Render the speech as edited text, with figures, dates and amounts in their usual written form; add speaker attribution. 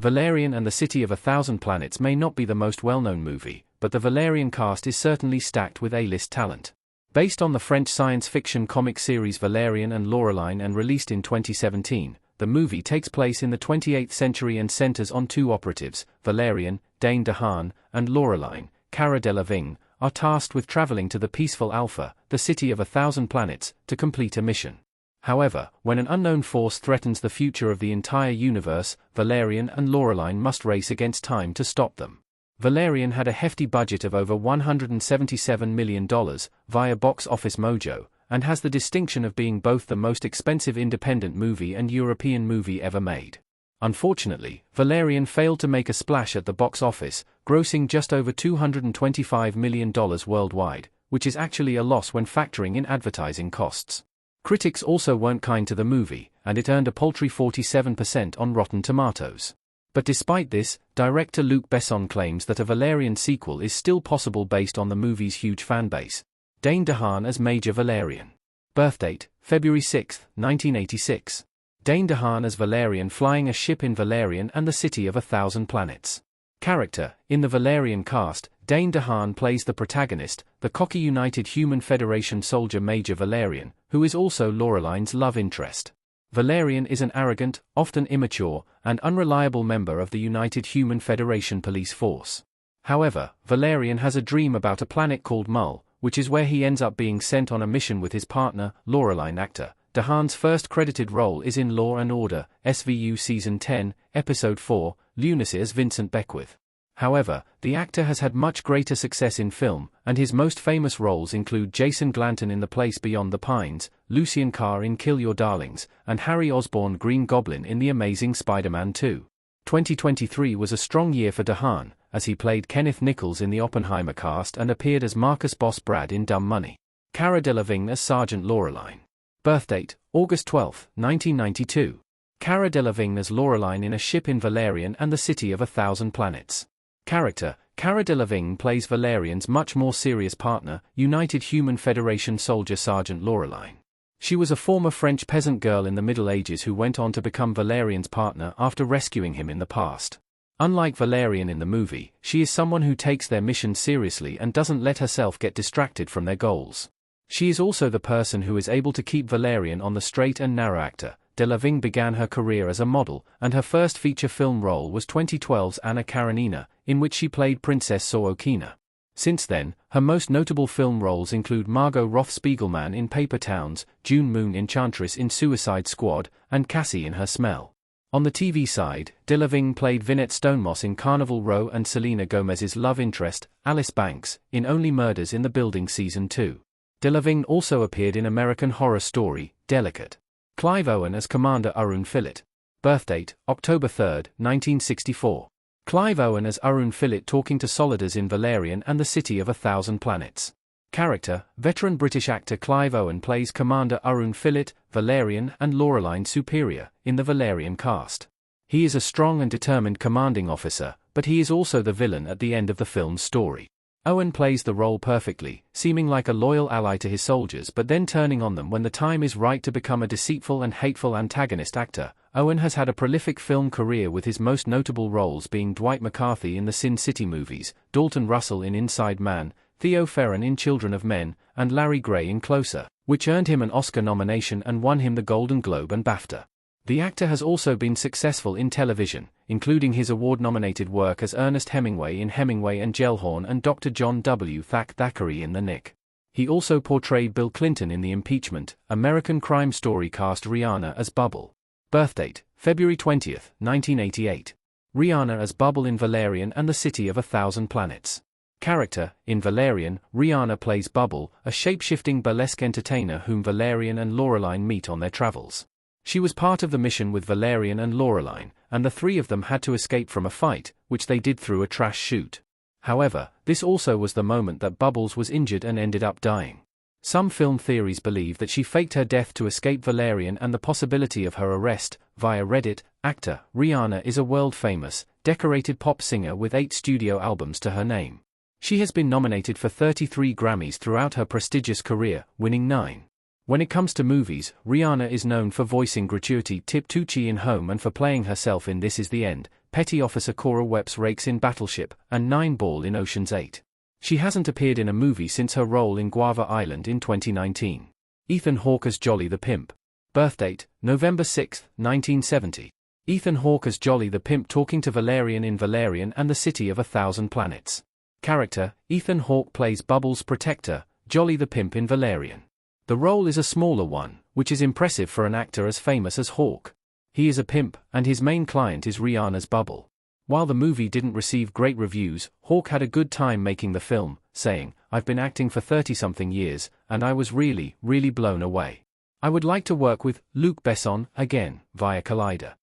Speaker 1: Valerian and the City of a Thousand Planets may not be the most well-known movie, but the Valerian cast is certainly stacked with A-list talent. Based on the French science fiction comic series Valerian and Laureline and released in 2017, the movie takes place in the 28th century and centers on two operatives, Valerian, Dane DeHaan, and Laureline, Cara Delevingne, are tasked with traveling to the peaceful Alpha, the City of a Thousand Planets, to complete a mission. However, when an unknown force threatens the future of the entire universe, Valerian and Laureline must race against time to stop them. Valerian had a hefty budget of over $177 million, via Box Office Mojo, and has the distinction of being both the most expensive independent movie and European movie ever made. Unfortunately, Valerian failed to make a splash at the box office, grossing just over $225 million worldwide, which is actually a loss when factoring in advertising costs. Critics also weren't kind to the movie, and it earned a paltry 47% on Rotten Tomatoes. But despite this, director Luc Besson claims that a Valerian sequel is still possible based on the movie's huge fanbase. Dane DeHaan as Major Valerian. Birthdate, February 6, 1986. Dane DeHaan as Valerian flying a ship in Valerian and the City of a Thousand Planets. Character, in the Valerian cast, Dane DeHaan plays the protagonist, the cocky United Human Federation soldier Major Valerian, who is also Laureline's love interest. Valerian is an arrogant, often immature, and unreliable member of the United Human Federation police force. However, Valerian has a dream about a planet called Mull, which is where he ends up being sent on a mission with his partner, Laureline actor. DeHaan's first credited role is in Law & Order, SVU Season 10, Episode 4, Lunacy as Vincent Beckwith. However, the actor has had much greater success in film, and his most famous roles include Jason Glanton in The Place Beyond the Pines, Lucien Carr in Kill Your Darlings, and Harry Osborn Green Goblin in The Amazing Spider-Man 2. 2023 was a strong year for DeHaan, as he played Kenneth Nichols in the Oppenheimer cast and appeared as Marcus Boss Brad in Dumb Money. Cara Delevingne as Sergeant Laureline. Birthdate, August 12, 1992. Cara Delevingne as Laureline in A Ship in Valerian and the City of a Thousand Planets. Character, Cara Delevingne plays Valerian's much more serious partner, United Human Federation soldier Sergeant Laureline. She was a former French peasant girl in the Middle Ages who went on to become Valerian's partner after rescuing him in the past. Unlike Valerian in the movie, she is someone who takes their mission seriously and doesn't let herself get distracted from their goals. She is also the person who is able to keep Valerian on the straight and narrow. Actor, Delevingne began her career as a model, and her first feature film role was 2012's Anna Karenina, in which she played Princess Sorokina. Since then, her most notable film roles include Margot Roth Spiegelman in Paper Towns, June Moon Enchantress in Suicide Squad, and Cassie in Her Smell. On the TV side, Delevingne played Vinette Stonemoss in Carnival Row and Selena Gomez's love interest, Alice Banks, in Only Murders in the Building Season 2. Delevingne also appeared in American Horror Story, Delicate. Clive Owen as Commander Arun Fillet. Birthdate, October 3, 1964. Clive Owen as Arun Fillet talking to Solidus in Valerian and the City of a Thousand Planets. Character, veteran British actor Clive Owen plays Commander Arun Fillet, Valerian and Laureline Superior, in the Valerian cast. He is a strong and determined commanding officer, but he is also the villain at the end of the film's story. Owen plays the role perfectly, seeming like a loyal ally to his soldiers but then turning on them when the time is right to become a deceitful and hateful antagonist. Actor, Owen has had a prolific film career with his most notable roles being Dwight McCarthy in the Sin City movies, Dalton Russell in Inside Man, Theo Ferron in Children of Men, and Larry Gray in Closer, which earned him an Oscar nomination and won him the Golden Globe and BAFTA. The actor has also been successful in television, including his award-nominated work as Ernest Hemingway in Hemingway and Gellhorn and Dr. John W. Thackeray in The Nick. He also portrayed Bill Clinton in The Impeachment. American Crime Story cast Rihanna as Bubble. Birthdate, February 20, 1988. Rihanna as Bubble in Valerian and the City of a Thousand Planets. Character, in Valerian, Rihanna plays Bubble, a shape-shifting burlesque entertainer whom Valerian and Laureline meet on their travels. She was part of the mission with Valerian and Laureline, and the three of them had to escape from a fight, which they did through a trash chute. However, this also was the moment that Bubbles was injured and ended up dying. Some film theories believe that she faked her death to escape Valerian and the possibility of her arrest. Via Reddit, actor, Rihanna is a world-famous, decorated pop singer with 8 studio albums to her name. She has been nominated for 33 Grammys throughout her prestigious career, winning 9. When it comes to movies, Rihanna is known for voicing gratuity Tip Tucci in Home and for playing herself in This Is the End, Petty Officer Cora Wepps rakes in Battleship, and 9 Ball in Ocean's 8. She hasn't appeared in a movie since her role in Guava Island in 2019. Ethan Hawke as Jolly the Pimp. Birthdate, November 6, 1970. Ethan Hawke as Jolly the Pimp talking to Valerian in Valerian and the City of a Thousand Planets. Character, Ethan Hawke plays Bubbles' protector, Jolly the Pimp in Valerian. The role is a smaller one, which is impressive for an actor as famous as Hawke. He is a pimp, and his main client is Rihanna's Bubble. While the movie didn't receive great reviews, Hawke had a good time making the film, saying, "I've been acting for 30-something years, and I was really, really blown away. I would like to work with Luc Besson again," via Collider.